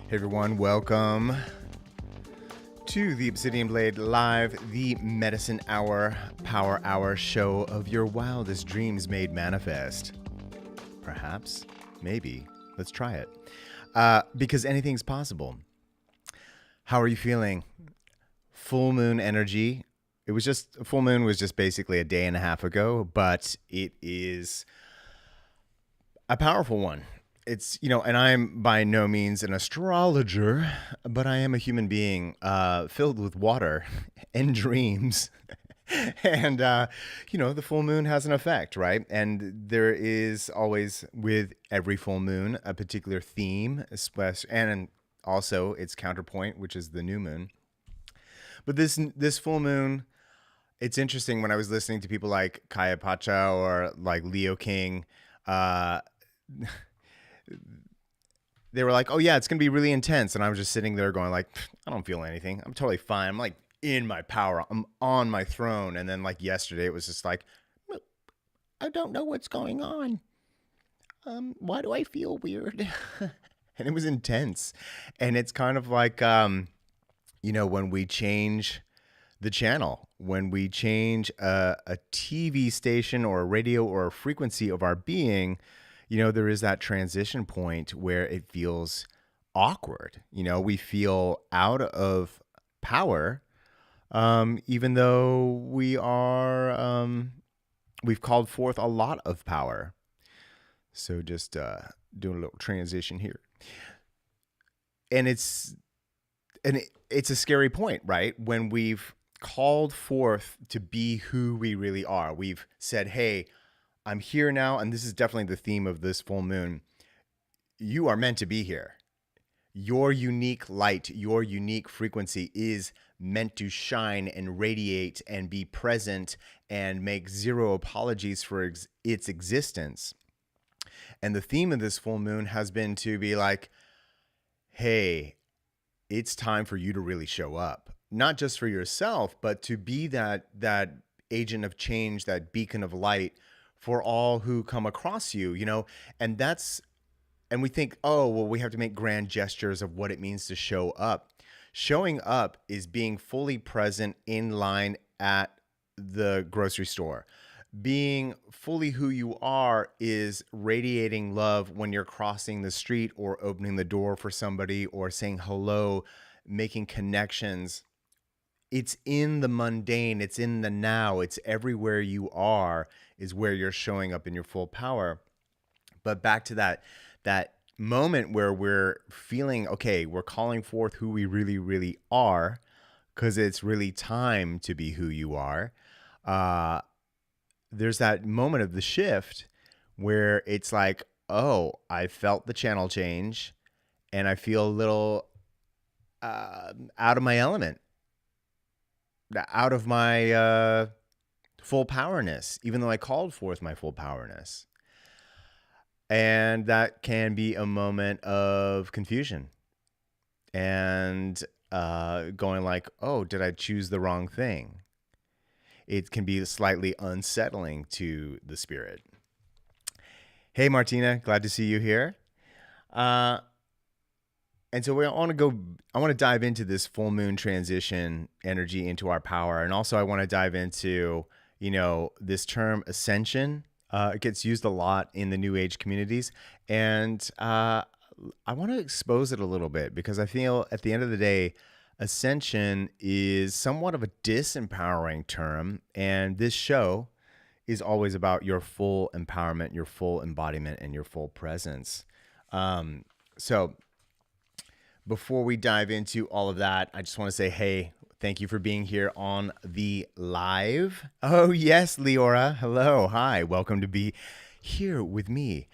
Hey everyone, welcome to the Obsidian Blade Live, the Medicine Hour, Power Hour show of your wildest dreams made manifest. Perhaps, maybe, let's try it. Because anything's possible. How are you feeling? Full moon energy. Full moon was just basically a day and a half ago, but it is a powerful one. It's, and I'm by no means an astrologer, but I am a human being filled with water and dreams. And, the full moon has an effect, right? And there is always, with every full moon, a particular theme, and also its counterpoint, which is the new moon. But this full moon, it's interesting when I was listening to people like Kaya Pacha or like Leo King, they were like, oh yeah, it's going to be really intense. And I was just sitting there going like, I don't feel anything. I'm totally fine. I'm like in my power. I'm on my throne. And then like yesterday, it was just like, I don't know what's going on. Why do I feel weird? And it was intense. And it's kind of like, when we change the channel, when we change a TV station or a radio or a frequency of our being, there is that transition point where it feels awkward. We feel out of power, even though we've called forth a lot of power. So just doing a little transition here. And it's a scary point, right? When we've called forth to be who we really are. We've said, hey, I'm here now, and this is definitely the theme of this full moon. You are meant to be here. Your unique light, your unique frequency is meant to shine and radiate and be present and make zero apologies for its existence. And the theme of this full moon has been to be like, hey, it's time for you to really show up. Not just for yourself, but to be that agent of change, that beacon of light for all who come across you, and we think, oh, well, we have to make grand gestures of what it means to show up. Showing up is being fully present in line at the grocery store. Being fully who you are is radiating love when you're crossing the street or opening the door for somebody or saying hello, making connections. It's in the mundane, it's in the now, it's everywhere you are is where you're showing up in your full power. But back to that moment where we're feeling, okay, we're calling forth who we really, really are, because it's really time to be who you are. There's that moment of the shift where it's like, oh, I felt the channel change and I feel a little out of my element. Out of my full powerness, even though I called forth my full powerness. And that can be a moment of confusion and going like, oh, did I choose the wrong thing? It can be slightly unsettling to the spirit. Hey, Martina, glad to see you here. And so I want to dive into this full moon transition energy into our power. And also I want to dive into, this term Ascension. It gets used a lot in the New Age communities. And I want to expose it a little bit because I feel at the end of the day, Ascension is somewhat of a disempowering term. And this show is always about your full empowerment, your full embodiment, and your full presence. So before we dive into all of that, I just want to say, hey, thank you for being here on the live. Oh, yes, Leora. Hello. Hi. Welcome to be here with me,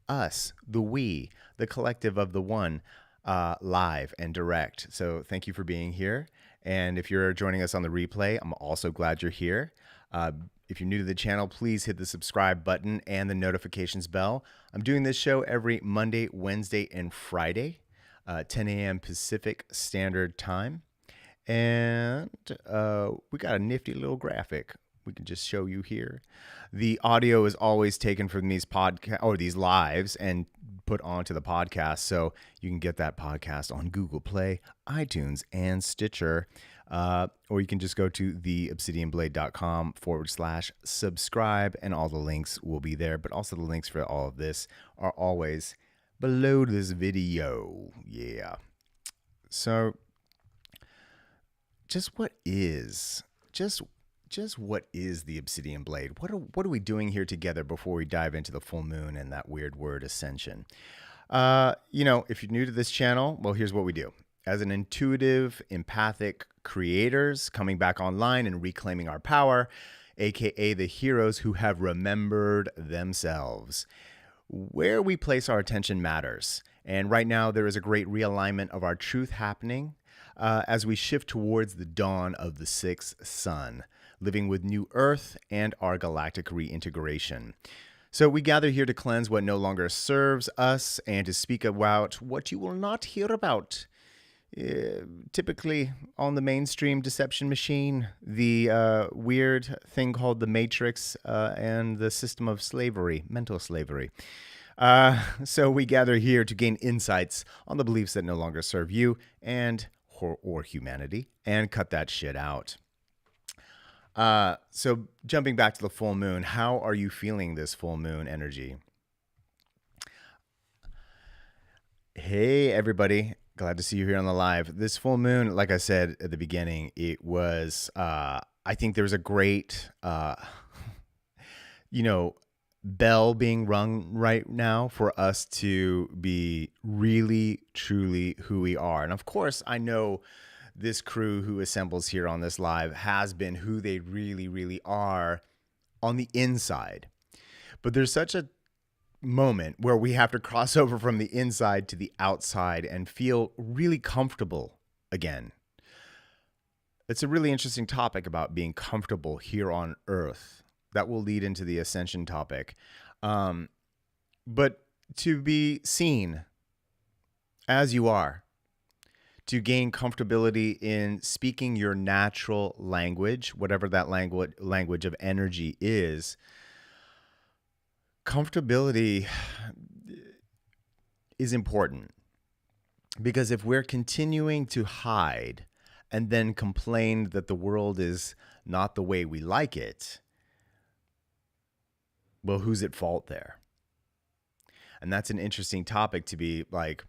us, the we, the collective of the one, live and direct. So thank you for being here. And if you're joining us on the replay, I'm also glad you're here. If you're new to the channel, please hit the subscribe button and the notifications bell. I'm doing this show every Monday, Wednesday, and Friday. 10 a.m. Pacific Standard Time. And we got a nifty little graphic we can just show you here. The audio is always taken from these podcasts or these lives and put onto the podcast. So you can get that podcast on Google Play, iTunes, and Stitcher. Or you can just go to theobsidianblade.com/subscribe, and all the links will be there. But also the links for all of this are always below this video. Yeah. So just what is the Obsidian Blade? What are we doing here together before we dive into the full moon and that weird word Ascension? If you're new to this channel, well, here's what we do. As an intuitive, empathic creators coming back online and reclaiming our power, aka the heroes who have remembered themselves. Where we place our attention matters. And right now, there is a great realignment of our truth happening as we shift towards the dawn of the sixth sun, living with New Earth and our galactic reintegration. So we gather here to cleanse what no longer serves us and to speak about what you will not hear about. Typically on the mainstream deception machine, the weird thing called the Matrix and the system of slavery, mental slavery. So we gather here to gain insights on the beliefs that no longer serve you and or humanity, and cut that shit out. So jumping back to the full moon, how are you feeling this full moon energy? Hey, everybody. Glad to see you here on the live. This full moon, like I said at the beginning, it was, I think there was a great, bell being rung right now for us to be really, truly who we are. And of course, I know this crew who assembles here on this live has been who they really, really are on the inside. But there's such a moment where we have to cross over from the inside to the outside and feel really comfortable again. It's a really interesting topic about being comfortable here on Earth. That will lead into the Ascension topic. But to be seen as you are, to gain comfortability in speaking your natural language, whatever that language of energy is, comfortability is important. Because if we're continuing to hide and then complain that the world is not the way we like it, well, who's at fault there? And that's an interesting topic to be like,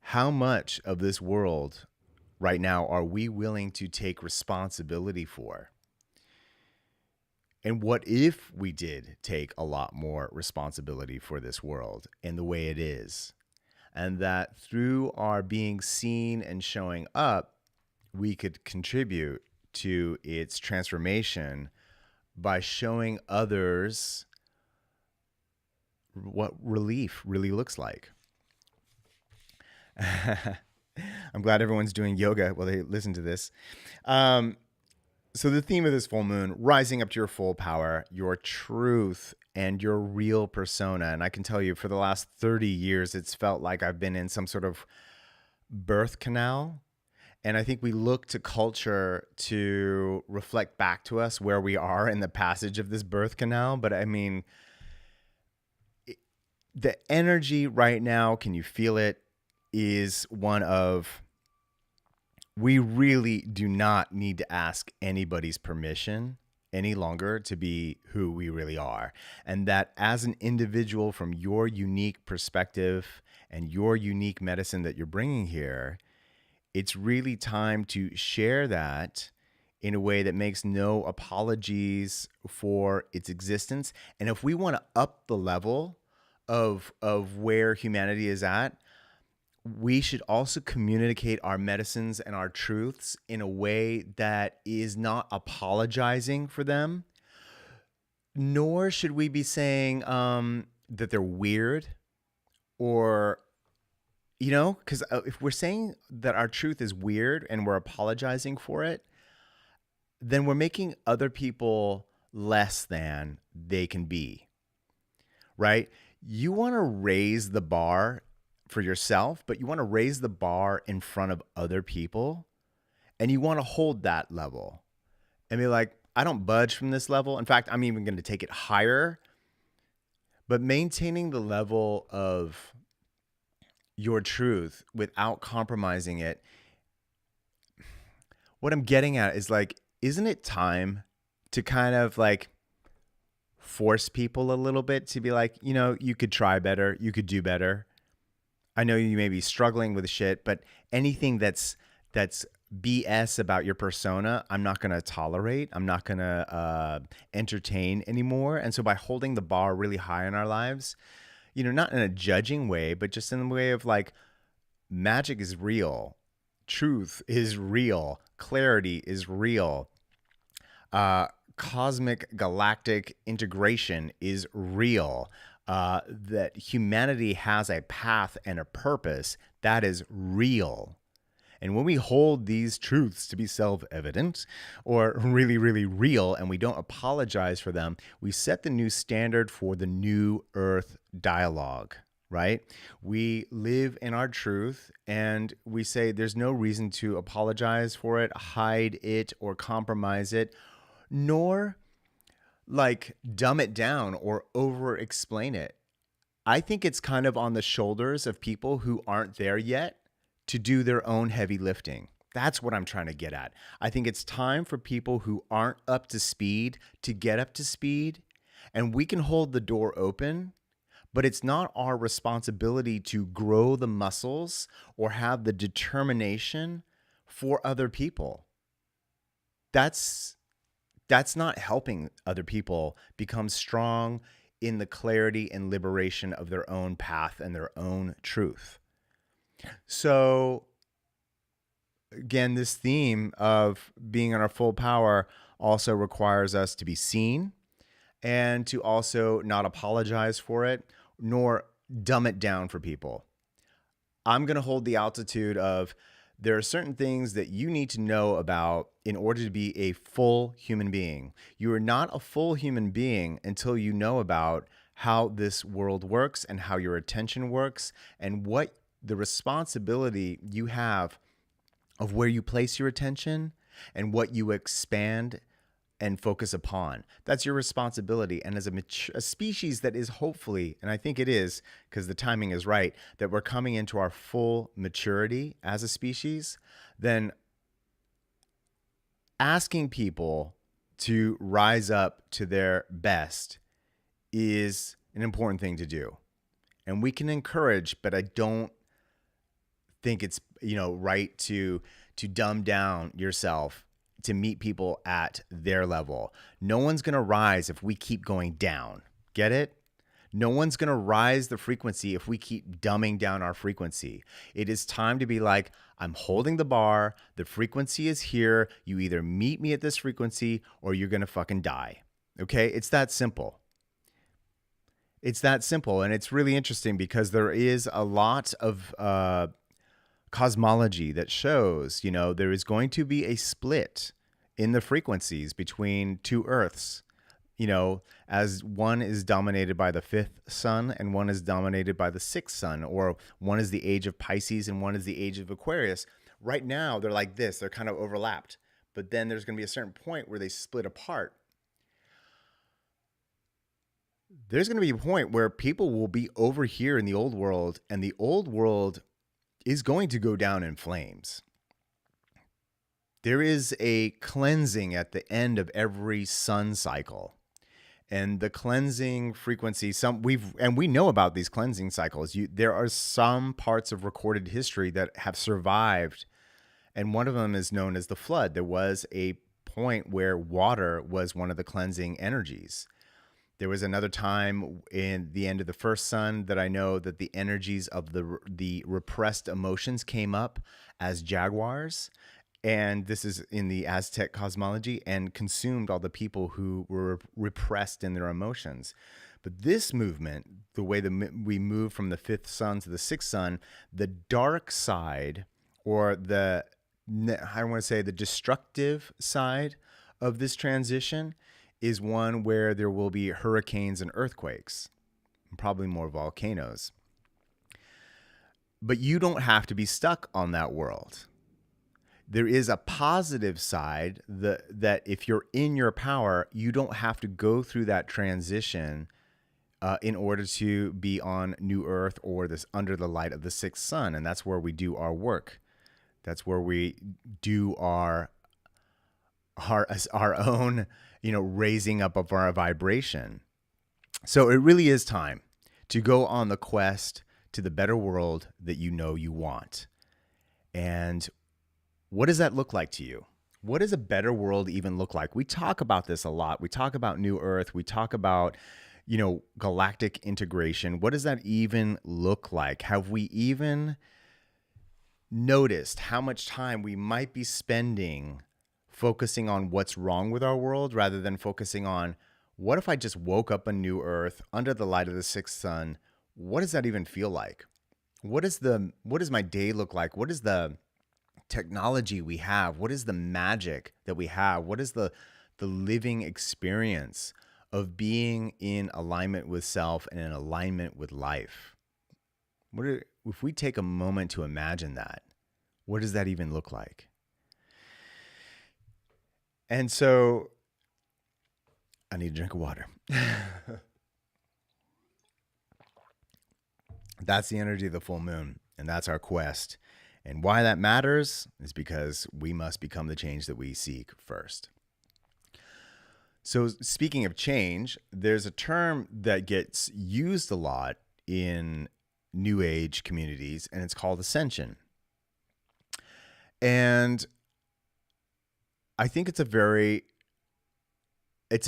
how much of this world right now are we willing to take responsibility for? And what if we did take a lot more responsibility for this world and the way it is? And that through our being seen and showing up, we could contribute to its transformation by showing others what relief really looks like. I'm glad everyone's doing yoga while they listen to this. So the theme of this full moon, rising up to your full power, your truth, and your real persona. And I can tell you for the last 30 years, it's felt like I've been in some sort of birth canal. And I think we look to culture to reflect back to us where we are in the passage of this birth canal. But I mean, the energy right now, can you feel it, is one of, we really do not need to ask anybody's permission any longer to be who we really are. And that as an individual, from your unique perspective and your unique medicine that you're bringing here, it's really time to share that in a way that makes no apologies for its existence. And if we want to up the level of where humanity is at, we should also communicate our medicines and our truths in a way that is not apologizing for them, nor should we be saying that they're weird or, because if we're saying that our truth is weird and we're apologizing for it, then we're making other people less than they can be, right? You want to raise the bar for yourself, but you want to raise the bar in front of other people, and you want to hold that level and be like, I don't budge from this level. In fact, I'm even going to take it higher, But maintaining the level of your truth without compromising it, what I'm getting at is like, isn't it time to kind of like force people a little bit to be like, you could try better, you could do better. I know you may be struggling with shit, but anything that's BS about your persona, I'm not going to tolerate. I'm not going to entertain anymore. And so by holding the bar really high in our lives, not in a judging way, but just in the way of like, magic is real, truth is real, clarity is real, cosmic galactic integration is real, that humanity has a path and a purpose that is real. And when we hold these truths to be self-evident or really, really real, and we don't apologize for them, we set the new standard for the new earth dialogue, right? We live in our truth and we say there's no reason to apologize for it, hide it, or compromise it, nor like dumb it down or over explain it. I think it's kind of on the shoulders of people who aren't there yet to do their own heavy lifting. That's what I'm trying to get at. I think it's time for people who aren't up to speed to get up to speed, and we can hold the door open, but it's not our responsibility to grow the muscles or have the determination for other people. That's not helping other people become strong in the clarity and liberation of their own path and their own truth. So again, this theme of being in our full power also requires us to be seen and to also not apologize for it, nor dumb it down for people. I'm going to hold the altitude of there are certain things that you need to know about in order to be a full human being. You are not a full human being until you know about how this world works and how your attention works and what the responsibility you have of where you place your attention and what you expand and focus upon. That's your responsibility. And as a species that is hopefully, and I think it is because the timing is right, that we're coming into our full maturity as a species, then asking people to rise up to their best is an important thing to do. And we can encourage, but I don't think it's, right to dumb down yourself to meet people at their level. No one's going to rise if we keep going down. Get it? No one's going to rise the frequency if we keep dumbing down our frequency. It is time to be like, I'm holding the bar. The frequency is here. You either meet me at this frequency or you're going to fucking die. Okay? It's that simple. It's that simple. And it's really interesting because there is a lot of cosmology that shows, there is going to be a split in the frequencies between two Earths, as one is dominated by the fifth sun and one is dominated by the sixth sun, or one is the age of Pisces and one is the age of Aquarius. Right now, they're like this, they're kind of overlapped, but then there's going to be a certain point where they split apart. There's going to be a point where people will be over here in the old world, and the old world is going to go down in flames. There is a cleansing at the end of every sun cycle. And the cleansing frequency, we know about these cleansing cycles. There are some parts of recorded history that have survived, and one of them is known as the flood. There was a point where water was one of the cleansing energies. There was another time in the end of the first sun that I know that the energies of the repressed emotions came up as jaguars. And this is in the Aztec cosmology, and consumed all the people who were repressed in their emotions. But this movement, the way we move from the fifth sun to the sixth sun, the dark side, or I want to say the destructive side of this transition, is one where there will be hurricanes and earthquakes, and probably more volcanoes. But you don't have to be stuck on that world. There is a positive side that if you're in your power, you don't have to go through that transition in order to be on New Earth or this under the light of the sixth sun. And that's where we do our work. That's where we do our own, raising up of our vibration. So it really is time to go on the quest to the better world that you know you want. And what does that look like to you? What does a better world even look like? We talk about this a lot. We talk about New Earth. We talk about, galactic integration. What does that even look like? Have we even noticed how much time we might be spending focusing on what's wrong with our world rather than focusing on what if I just woke up a New Earth under the light of the sixth sun? What does that even feel like? What does my day look like? What is the technology we have? What is the magic that we have? What is the living experience of being in alignment with self and in alignment with life? If we take a moment to imagine that, what does that even look like? And so I need a drink of water. That's the energy of the full moon, and that's our quest. And why that matters is because we must become the change that we seek first. So speaking of change, there's a term that gets used a lot in New Age communities, and it's called Ascension. And I think it's a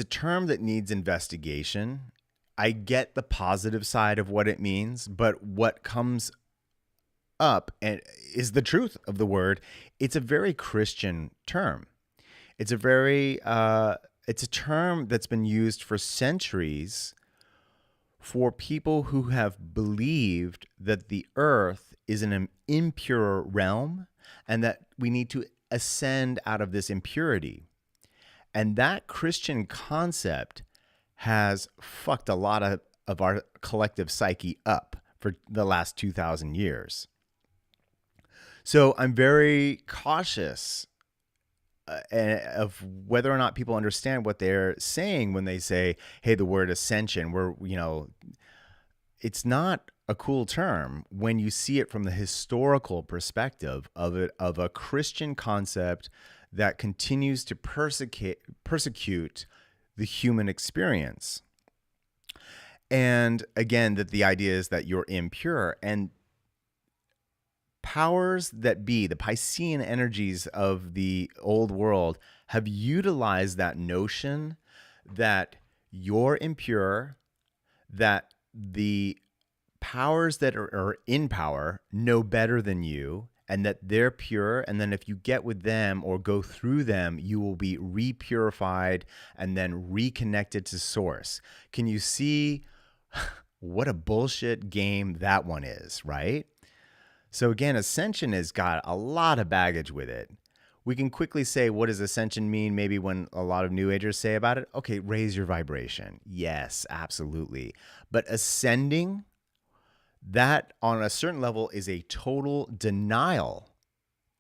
term that needs investigation. I get the positive side of what it means, but what comes up and is the truth of the word. It's a very Christian term. It's a term that's been used for centuries for people who have believed that the earth is an impure realm and that we need to ascend out of this impurity. And that Christian concept has fucked a lot of our collective psyche up for the last 2,000 years. So I'm very cautious of whether or not people understand what they're saying when they say, hey, the word ascension, it's not a cool term when you see it from the historical perspective of a Christian concept that continues to persecute the human experience. And again, that the idea is that you're impure, and powers that be, the Piscean energies of the old world, have utilized that notion that you're impure, that the powers that are in power know better than you, and that they're pure, and then if you get with them or go through them, you will be repurified and then reconnected to source. Can you see what a bullshit game that one is, right? So again, Ascension has got a lot of baggage with it. We can quickly say, what does Ascension mean? Maybe when a lot of New Agers say about it, okay, raise your vibration. Yes, absolutely. But ascending, that on a certain level is a total denial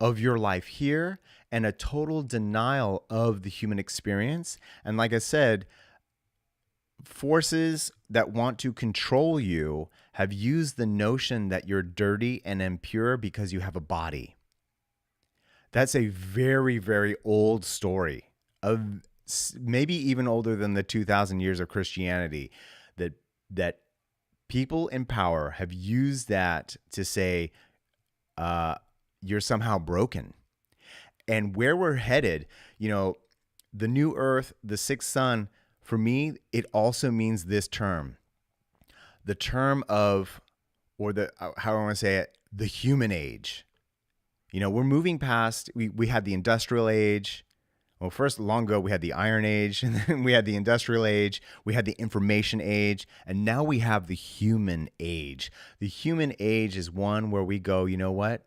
of your life here and a total denial of the human experience. And like I said, forces that want to control you have used the notion that you're dirty and impure because you have a body. That's a very, very old story, of maybe even older than the 2,000 years of Christianity, that people in power have used that to say you're somehow broken. And where we're headed, the new earth, the sixth sun, for me, it also means this term. The term of, or how I want to say it, the human age. We're moving past, we had the industrial age. Well, first, long ago, we had the Iron Age, and then we had the Industrial Age, we had the Information Age, and now we have the Human Age. The Human Age is one where we go, you know what?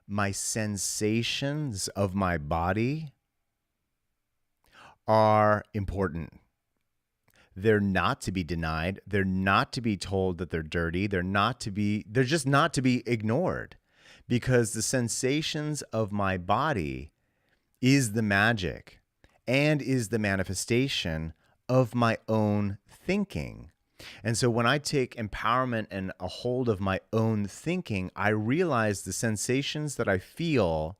My sensations of my body are important. They're not to be denied. They're not to be told that they're dirty. They're just not to be ignored, because the sensations of my body is the magic and is the manifestation of my own thinking. And so when I take empowerment and a hold of my own thinking, I realize the sensations that I feel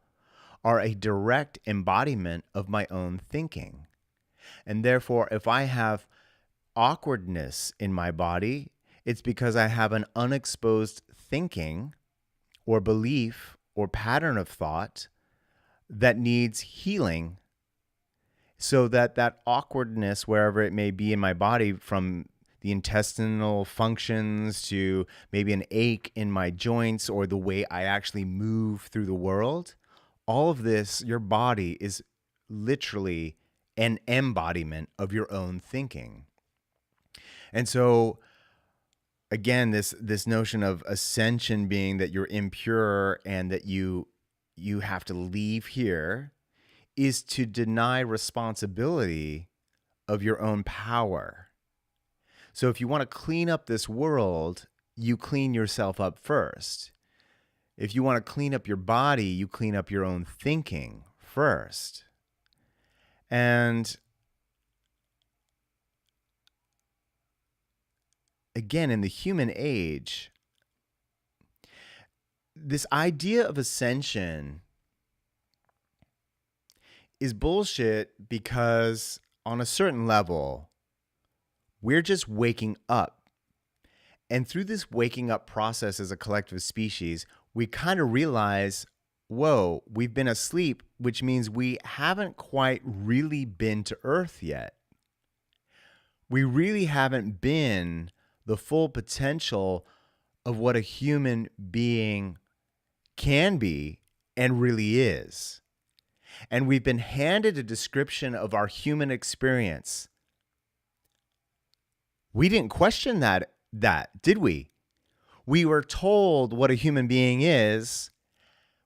are a direct embodiment of my own thinking. And therefore, if I have awkwardness in my body, it's because I have an unexposed thinking or belief or pattern of thought that needs healing, so that that awkwardness, wherever it may be in my body, from the intestinal functions to maybe an ache in my joints or the way I actually move through the world, all of this, your body is literally an embodiment of your own thinking. And so again, this notion of ascension being that you're impure and that you have to leave here is to deny responsibility of your own power. So if you want to clean up this world, you clean yourself up first. If you want to clean up your body, you clean up your own thinking first. And again, in the human age, this idea of ascension is bullshit, because on a certain level, we're just waking up. And through this waking up process as a collective species, we kind of realize, whoa, we've been asleep, which means we haven't quite really been to Earth yet. We really haven't been the full potential of what a human being can be and really is. And we've been handed a description of our human experience. We didn't question that, did we? We were told what a human being is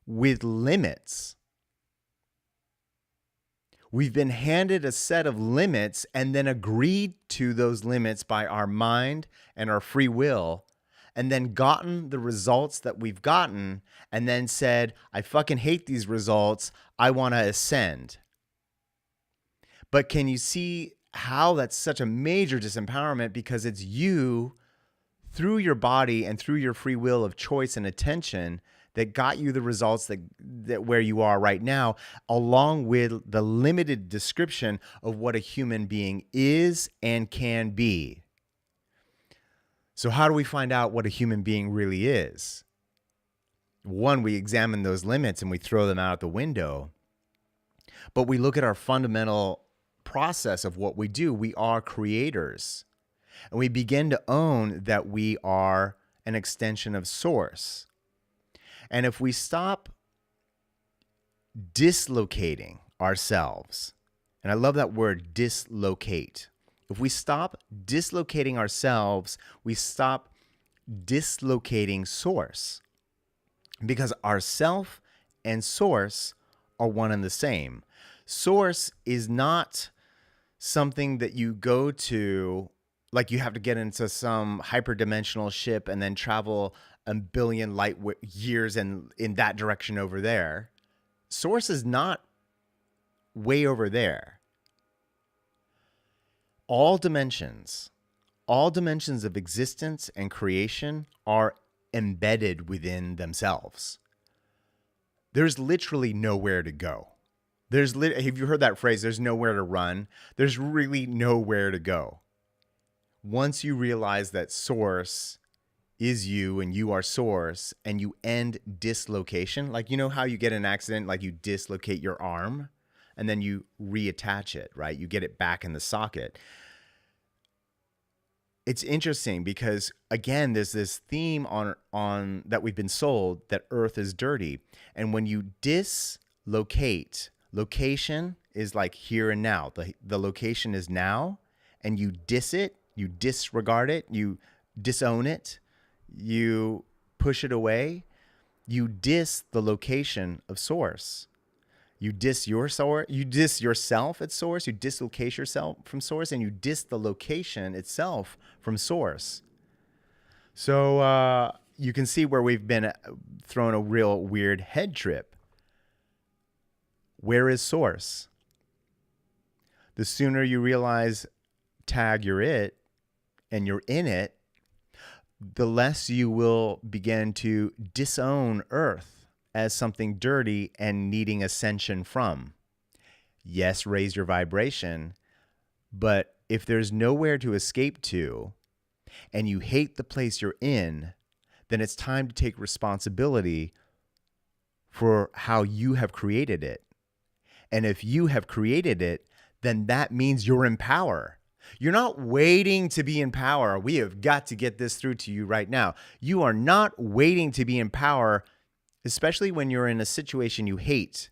with limits. We've been handed a set of limits and then agreed to those limits by our mind and our free will, and then gotten the results that we've gotten, and then said, I fucking hate these results, I want to ascend. But can you see how that's such a major disempowerment? Because it's you, through your body and through your free will of choice and attention, that got you the results that where you are right now, along with the limited description of what a human being is and can be. So how do we find out what a human being really is? One, we examine those limits and we throw them out the window. But we look at our fundamental process of what we do. We are creators. And we begin to own that we are an extension of Source. And if we stop dislocating ourselves, and I love that word, dislocate. If we stop dislocating ourselves, we stop dislocating Source. Because our self and Source are one and the same. Source is not something that you go to, like you have to get into some hyperdimensional ship and then travel a billion light years and in that direction over there. Source is not way over there. All dimensions of existence and creation are embedded within themselves. There's literally nowhere to go. Have you heard that phrase? There's nowhere to run. There's really nowhere to go. Once you realize that Source is you and you are Source, and you end dislocation, like, you know how you get in an accident, like you dislocate your arm and then you reattach it, right? You get it back in the socket. It's interesting because, again, there's this theme on that we've been sold that Earth is dirty. And when you dislocate, location is like here and now. The location is now, and you you disregard it, you disown it, you push it away, you diss the location of Source. You diss your source, you diss yourself at Source, you dislocate yourself from Source, and you diss the location itself from Source. So you can see where we've been thrown a real weird head trip. Where is Source? The sooner you realize, tag, you're it, and you're in it, the less you will begin to disown Earth as something dirty and needing ascension from. Yes, raise your vibration, but if there's nowhere to escape to and you hate the place you're in, then it's time to take responsibility for how you have created it. And if you have created it, then that means you're in power. You're not waiting to be in power. We have got to get this through to you right now. You are not waiting to be in power, especially when you're in a situation you hate.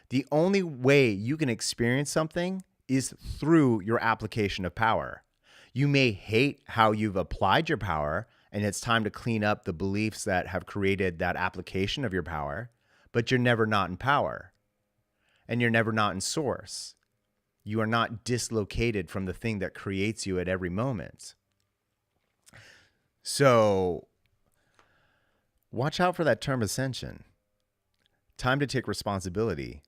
The only way you can experience something is through your application of power. You may hate how you've applied your power, and it's time to clean up the beliefs that have created that application of your power, but you're never not in power, and you're never not in source. You are not dislocated from the thing that creates you at every moment. So watch out for that term ascension. Time to take responsibility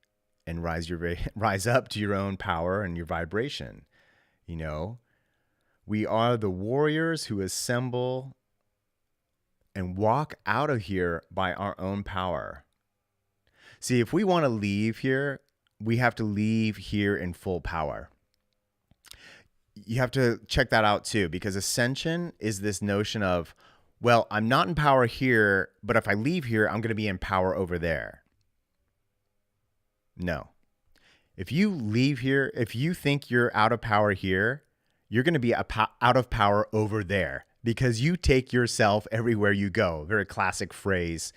and rise up to your own power and your vibration. You know, we are the warriors who assemble and walk out of here by our own power. See, if we want to leave here, we have to leave here in full power. You have to check that out too, because ascension is this notion of, well, I'm not in power here, but if I leave here, I'm going to be in power over there. No. If you leave here, if you think you're out of power here, you're going to be out of power over there, because you take yourself everywhere you go. Very classic phrase.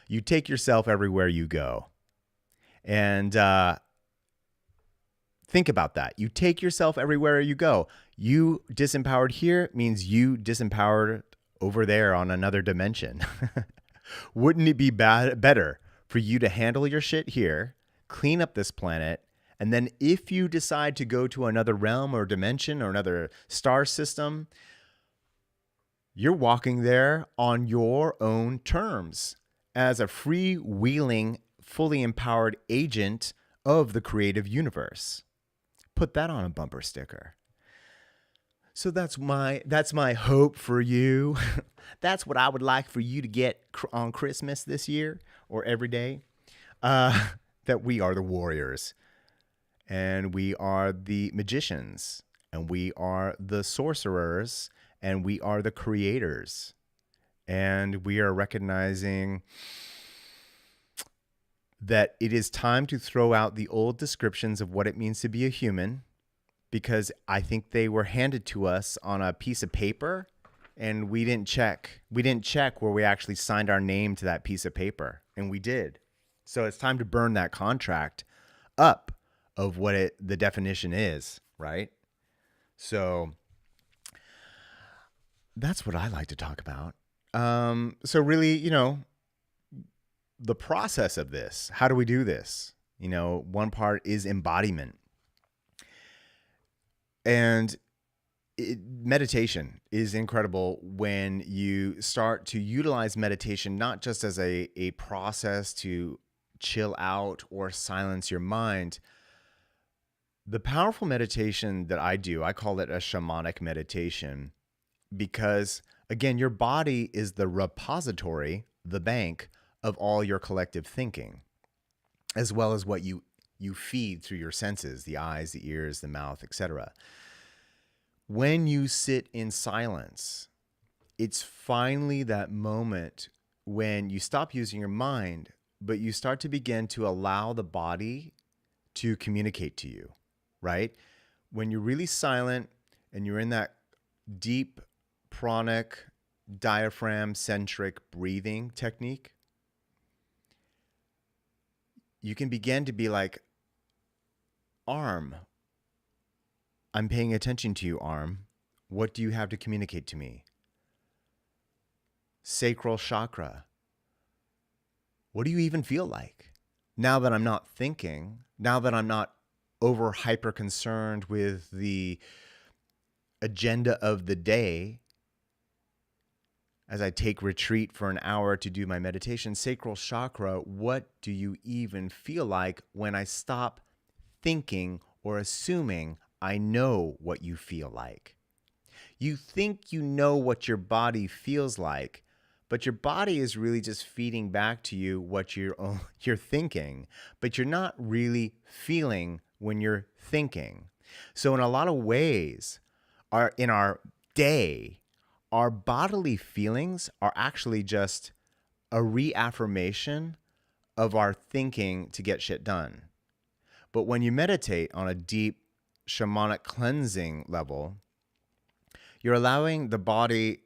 You take yourself everywhere you go. And think about that. You take yourself everywhere you go. You disempowered here means you disempowered over there on another dimension. Wouldn't it be better for you to handle your shit here, clean up this planet, and then if you decide to go to another realm or dimension or another star system, you're walking there on your own terms as a freewheeling, fully empowered agent of the creative universe. Put that on a bumper sticker. So that's my hope for you. That's what I would like for you to get on Christmas this year or every day. That we are the warriors, and we are the magicians, and we are the sorcerers, and we are the creators, and we are recognizing that it is time to throw out the old descriptions of what it means to be a human, because I think they were handed to us on a piece of paper, and we didn't check. We didn't check where we actually signed our name to that piece of paper, and we did. So it's time to burn that contract up of what the definition is, right? So that's what I like to talk about. So really, the process of this, how do we do this? One part is embodiment. And meditation is incredible when you start to utilize meditation, not just as a process to chill out or silence your mind. The powerful meditation that I do, I call it a shamanic meditation, because again, your body is the repository, the bank of all your collective thinking, as well as what you feed through your senses, the eyes, the ears, the mouth, etc. When you sit in silence, it's finally that moment when you stop using your mind, but you start to begin to allow the body to communicate to you, right? When you're really silent and you're in that deep pranic, diaphragm-centric breathing technique, you can begin to be like, arm, I'm paying attention to you, arm. What do you have to communicate to me? Sacral chakra, what do you even feel like? Now that I'm not thinking, now that I'm not over hyper concerned with the agenda of the day, as I take retreat for an hour to do my meditation, sacral chakra, what do you even feel like when I stop thinking or assuming I know what you feel like? You think you know what your body feels like, but your body is really just feeding back to you what you're thinking, but you're not really feeling when you're thinking. So in a lot of ways, in our day, our bodily feelings are actually just a reaffirmation of our thinking to get shit done. But when you meditate on a deep shamanic cleansing level, you're allowing the body,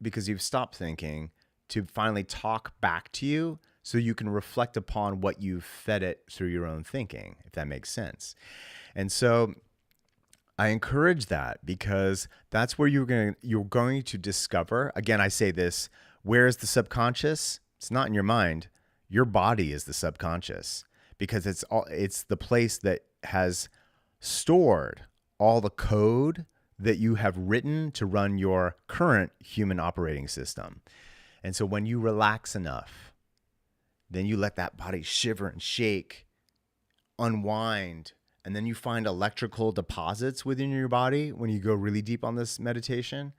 because you've stopped thinking, to finally talk back to you so you can reflect upon what you've fed it through your own thinking, if that makes sense. And so I encourage that, because that's where you're going to discover, again, I say this, where is the subconscious? It's not in your mind. Your body is the subconscious, because it's the place that has stored all the code that you have written to run your current human operating system. And so when you relax enough, then you let that body shiver and shake, unwind, and then you find electrical deposits within your body when you go really deep on this meditation,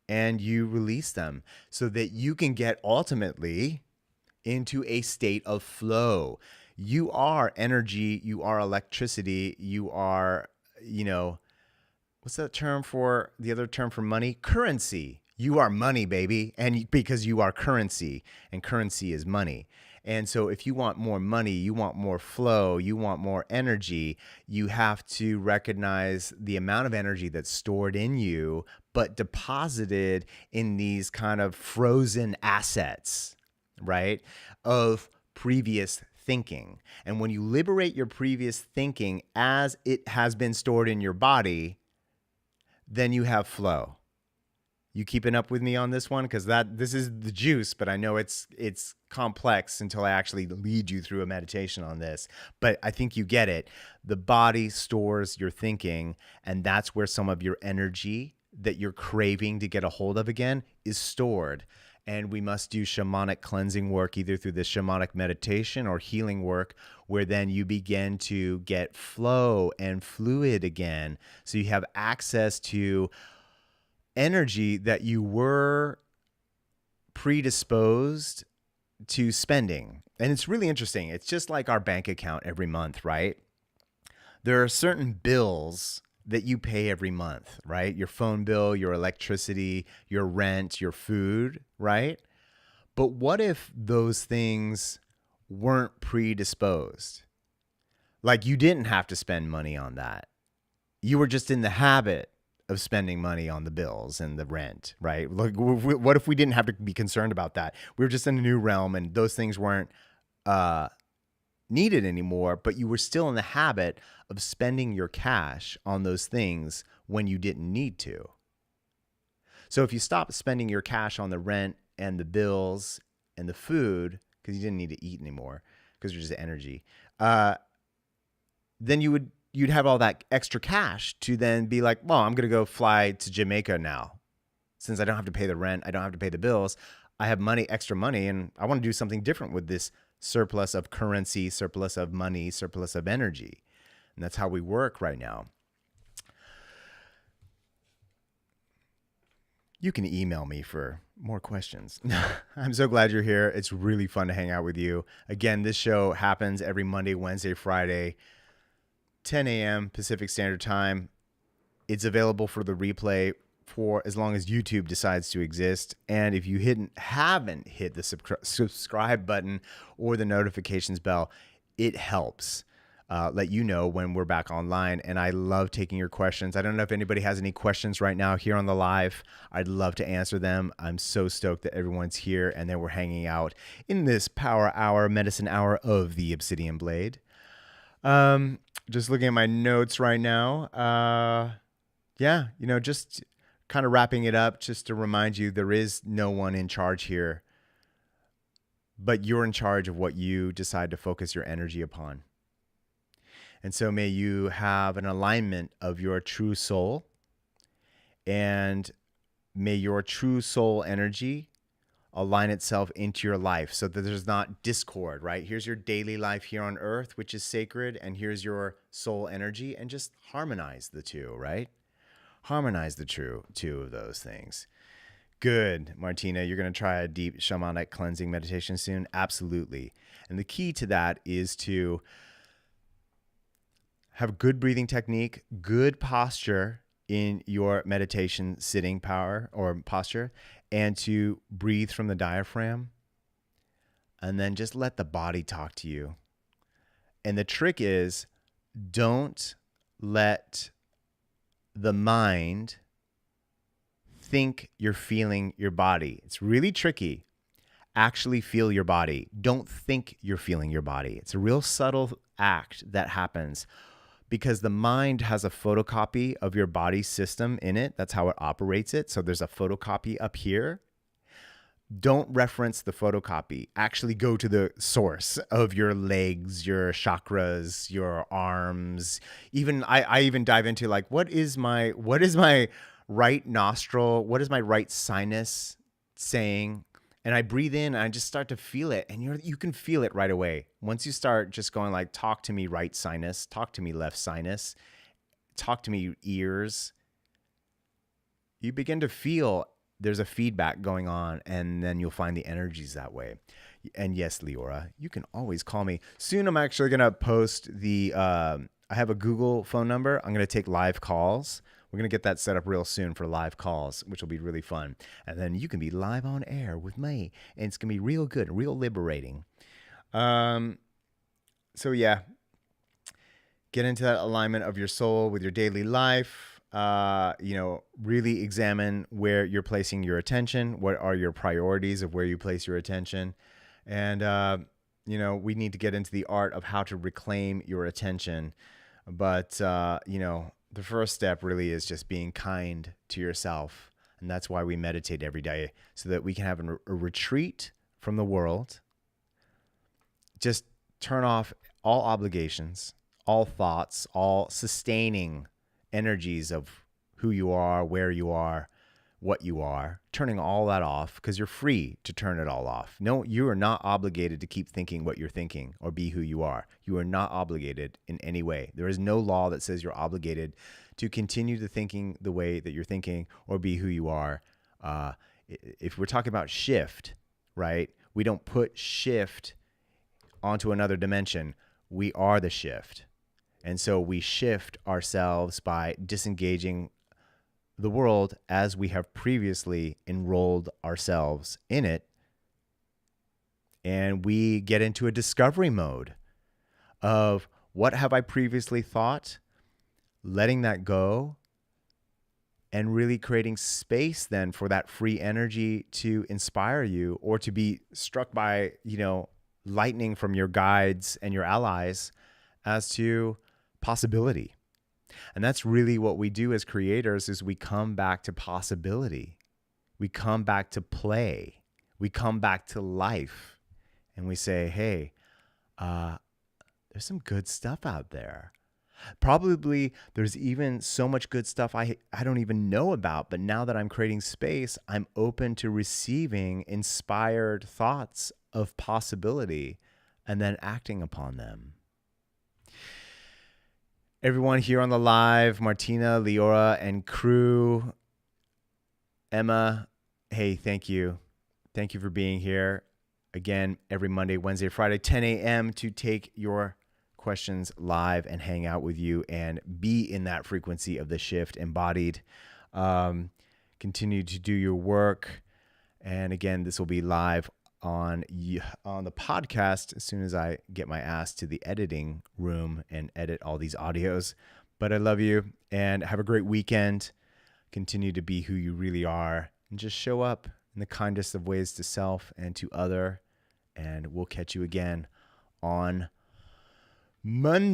and you release them so that you can get ultimately into a state of flow. You are energy, you are electricity, you are, what's that term for the other term for money? Currency. You are money, baby. And because you are currency, and currency is money. And so if you want more money, you want more flow, you want more energy, you have to recognize the amount of energy that's stored in you, but deposited in these kind of frozen assets, right, of previous thinking. And when you liberate your previous thinking as it has been stored in your body, then you have flow. You keeping up with me on this one? Because this is the juice, but I know it's complex until I actually lead you through a meditation on this. But I think you get it. The body stores your thinking, and that's where some of your energy that you're craving to get a hold of again is stored. And we must do shamanic cleansing work, either through the shamanic meditation or healing work, where then you begin to get flow and fluid again. So you have access to energy that you were predisposed to spending. And it's really interesting. It's just like our bank account every month, right? There are certain bills that you pay every month, right? Your phone bill, your electricity, your rent, your food, right? But what if those things weren't predisposed? Like you didn't have to spend money on that. You were just in the habit of spending money on the bills and the rent, right? Like, what if we didn't have to be concerned about that? We were just in a new realm and those things weren't needed anymore, but you were still in the habit of spending your cash on those things when you didn't need to. So if you stop spending your cash on the rent and the bills and the food, because you didn't need to eat anymore, because you're just energy, then you'd have all that extra cash to then be like, well, I'm going to go fly to Jamaica now. Since I don't have to pay the rent, I don't have to pay the bills, I have extra money, and I want to do something different with this surplus of currency, surplus of money, surplus of energy. And that's how we work right now. You can email me for more questions. I'm so glad you're here. It's really fun to hang out with you. Again, this show happens every Monday, Wednesday, Friday, 10 a.m. Pacific Standard Time. It's available for the replay for as long as YouTube decides to exist. And if you haven't hit the subscribe button or the notifications bell, it helps let you know when we're back online. And I love taking your questions. I don't know if anybody has any questions right now here on the live. I'd love to answer them. I'm so stoked that everyone's here and that we're hanging out in this power hour, medicine hour of the Obsidian Blade. Just looking at my notes right now. Just kind of wrapping it up, just to remind you, there is no one in charge here, but you're in charge of what you decide to focus your energy upon. And so may you have an alignment of your true soul, and may your true soul energy align itself into your life so that there's not discord, right? Here's your daily life here on earth, which is sacred, and here's your soul energy, and just harmonize the two, right? Harmonize the two of those things. Good, Martina. You're going to try a deep shamanic cleansing meditation soon? Absolutely. And the key to that is to have good breathing technique, good posture in your meditation sitting power or posture, and to breathe from the diaphragm. And then just let the body talk to you. And the trick is, don't let the mind think you're feeling your body. It's really tricky. Actually feel your body. Don't think you're feeling your body. It's a real subtle act that happens because the mind has a photocopy of your body system in it. That's how it operates it. So there's a photocopy up here. Don't reference the photocopy. Actually go to the source of your legs, your chakras, your arms. Even I even dive into like, what is my right nostril? What is my right sinus saying? And I breathe in and I just start to feel it. And you can feel it right away. Once you start just going like, talk to me right sinus, talk to me left sinus, talk to me ears, you begin to feel there's a feedback going on, and then you'll find the energies that way. And yes, Leora, you can always call me. Soon I'm actually going to post I have a Google phone number. I'm going to take live calls. We're going to get that set up real soon for live calls, which will be really fun. And then you can be live on air with me, and it's going to be real good and real liberating. So yeah, get into that alignment of your soul with your daily life. Really examine where you're placing your attention. What are your priorities of where you place your attention? And, we need to get into the art of how to reclaim your attention. But, the first step really is just being kind to yourself. And that's why we meditate every day, so that we can have a retreat from the world. Just turn off all obligations, all thoughts, all sustaining energies of who you are, where you are, what you are, turning all that off, because you're free to turn it all off. No, you are not obligated to keep thinking what you're thinking or be who you are. You are not obligated in any way. There is no law that says you're obligated to continue to thinking the way that you're thinking or be who you are. If we're talking about shift, right? We don't put shift onto another dimension. We are the shift. And so we shift ourselves by disengaging the world as we have previously enrolled ourselves in it. And we get into a discovery mode of what have I previously thought, letting that go, and really creating space then for that free energy to inspire you, or to be struck by, lightning from your guides and your allies as to possibility. And that's really what we do as creators, is we come back to possibility. We come back to play. We come back to life. And we say, hey, there's some good stuff out there. Probably there's even so much good stuff I don't even know about. But now that I'm creating space, I'm open to receiving inspired thoughts of possibility and then acting upon them. Everyone here on the live, Martina, Leora, and crew, Emma, hey, thank you. Thank you for being here. Again, every Monday, Wednesday, Friday, 10 a.m. to take your questions live and hang out with you and be in that frequency of the shift embodied. Continue to do your work. And again, this will be live on the podcast as soon as I get my ass to the editing room and edit all these audios. But I love you, and have a great weekend. Continue to be who you really are, and just show up in the kindest of ways to self and to other. And we'll catch you again on Monday.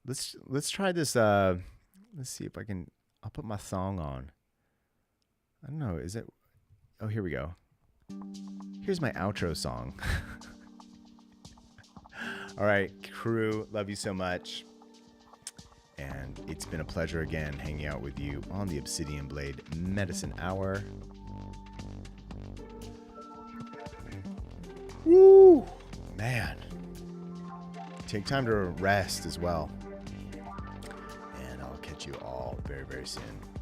Let's try this. Let's see if I'll put my song on. I don't know. Is it? Oh, here we go. Here's my outro song. All right, crew, love you so much. And it's been a pleasure again hanging out with you on the Obsidian Blade Medicine Hour. Woo! Man. Take time to rest as well. And I'll catch catch you all very, very soon.